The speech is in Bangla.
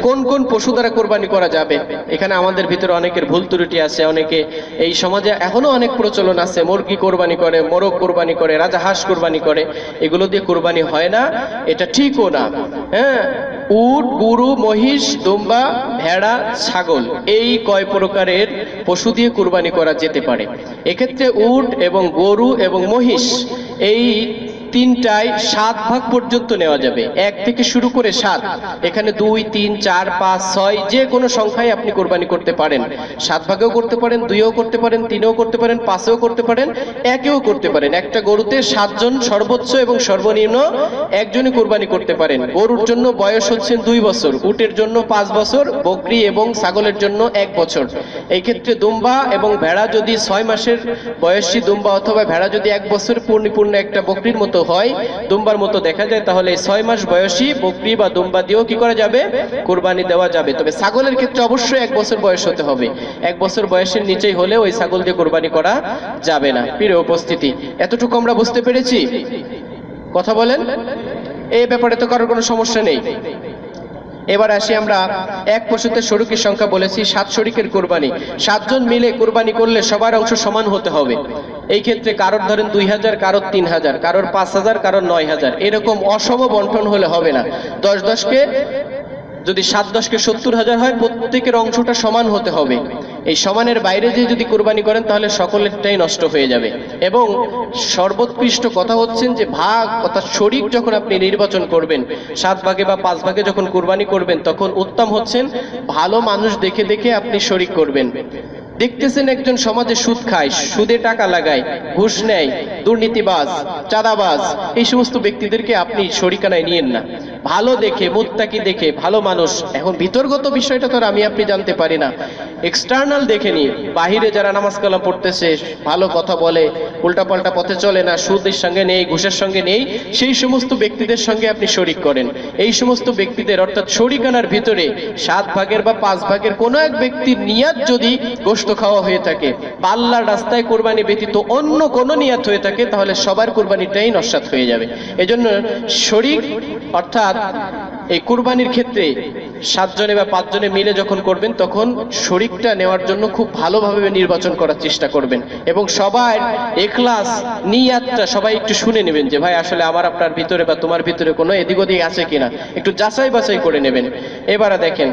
কোন কোন পশু দ্বারা কোরবানি করা যাবে। এখানে আমাদের ভিতরে অনেকের ভুল ত্রুটি আছে। অনেকে এই সমাজে এখনো অনেক প্রচলন আছে, মুরগি কোরবানি করে, মোরগ কোরবানি করে, রাজাহাঁস কোরবানি করে। এগুলো দিয়ে কোরবানি হয় না, এটা ঠিকও না। হ্যাঁ, উট, গরু, মহিষ, দুম্বা, ভেড়া, ছাগল, এই কয় প্রকারের পশু দিয়ে কোরবানি করা যেতে পারে। এক্ষেত্রে উট এবং গরু এবং মহিষ এই তিনটায় 7 ভাগ পর্যন্ত নেওয়া যাবে, 1 থেকে শুরু করে 7। এখানে 2, 3, 4, 5, 6 যে কোনো সংখ্যায় আপনি কোরবানি করতে পারেন। 7 ভাগেও করতে পারেন, 2-ও করতে পারেন, 3-ও করতে পারেন, 5-এও করতে পারেন, 1-এও করতে পারেন। একটা গরুতে 7 জন সর্বোচ্চ এবং সর্বনিম্ন একজনই কোরবানি করতে পারেন। গরুর জন্য বয়স হচ্ছে 2 বছর, উটের জন্য 5 বছর, বকরি এবং ছাগলের জন্য 1 বছর। এই ক্ষেত্রে দুম্বা এবং ভেড়া যদি 6 মাসের বয়সী দুম্বা অথবা ভেড়া যদি 1 বছর পূর্ণ একটা বকরির মতো হয়, দুম্বার মতো দেখা যায়, তাহলে 6 মাস বয়সী বকরি বা দুম্বা দিয়েও কি করা যাবে, কোরবানি দেওয়া যাবে। তবে ছাগলের ক্ষেত্রে অবশ্যই 1 বছর বয়স হতে হবে। 1 বছর বয়সের নিচেই হলে ওই ছাগল দিয়ে কোরবানি করা যাবে না। প্রিয় উপস্থিতি, এতটুকু আমরা বুঝতে পেরেছি? কথা বলেন, এই ব্যাপারে তো কারোর কোনো সমস্যা নেই। এবার আসি আমরা এক পশুতে শরিকের সংখ্যা বলেছি 7 শরিকের কোরবানি। 7 জন মিলে কোরবানি করলে সবার অংশ সমান হতে হবে। এই ক্ষেত্রে কারোর ধরেন 2000, কারোর 3000, কারোর 5000, কারোর 9000, এরকম অসম বন্টন হলে হবে না। 10-10কে যদি 7-10কে 70,000 হয়, প্রত্যেকের অংশটা সমান হতে হবে। এই সমানের বাইরে যে যদি কোরবানি করেন তাহলে সকলেরটাই নষ্ট হয়ে যাবে। এবং সর্বোৎকৃষ্ট কথা হচ্ছেন যে ভাগ অর্থাৎ শরিক যখন আপনি নির্বাচন করবেন, 7 ভাগে বা 5 ভাগে যখন কোরবানি করবেন, তখন উত্তম হচ্ছেন ভালো মানুষ দেখে দেখে আপনি শরিক করবেন। দেখতেছেন একজন সমাজে সুদ খায়, সুদে টাকা লাগায়, ঘুষ নেয়, দুর্নীতিবাজ, চাঁদাবাজ, এই সমস্ত ব্যক্তিদেরকে আপনি শরিকানায় নিয়েন না। ভালো দেখে, মুত্তাকি দেখে, ভালো মানুষ। এখন ভিতরগত বিষয়টা তো আমি আপনি জানতে পারি না, এক্সটার্নাল দেখে নিন। বাহিরে যারা নামাজ কালাম পড়তেছে, ভালো কথা বলে, উল্টাপাল্টা পথে চলে না, সুদের সঙ্গে নেই, ঘুষের সঙ্গে নেই, সেই সমস্ত ব্যক্তিদের সঙ্গে আপনি শরিক করেন। এই সমস্ত ব্যক্তিদের অর্থাৎ শরিকানার ভিতরে 7 ভাগের বা 5 ভাগের কোনো এক ব্যক্তির নিয়াত যদি গোশত খাওয়া হয়ে থাকে বা আল্লাহর রাস্তায় কোরবানি ব্যতীত অন্য কোনো নিয়াত হয়ে থাকে, তাহলে সবার কোরবানিটাই নস্যাৎ হয়ে যাবে। এজন্য শরিক অর্থাৎ এই কুরবানির ক্ষেত্রে 7 জনে বা 5 জনে মিলে যখন করবেন, তখন শরিকটা নেওয়ার জন্য খুব ভালোভাবে নির্বাচন করার চেষ্টা করবেন এবং সবার ইখলাস নিয়াতটা সবাই একটু শুনে নেবেন যে ভাই আসলে আমার আপনার ভিতরে বা তোমার ভিতরে কোনো এদিক ওদিক আছে কিনা, একটু যাচাই বাছাই করে নেবেন। এবারে দেখেন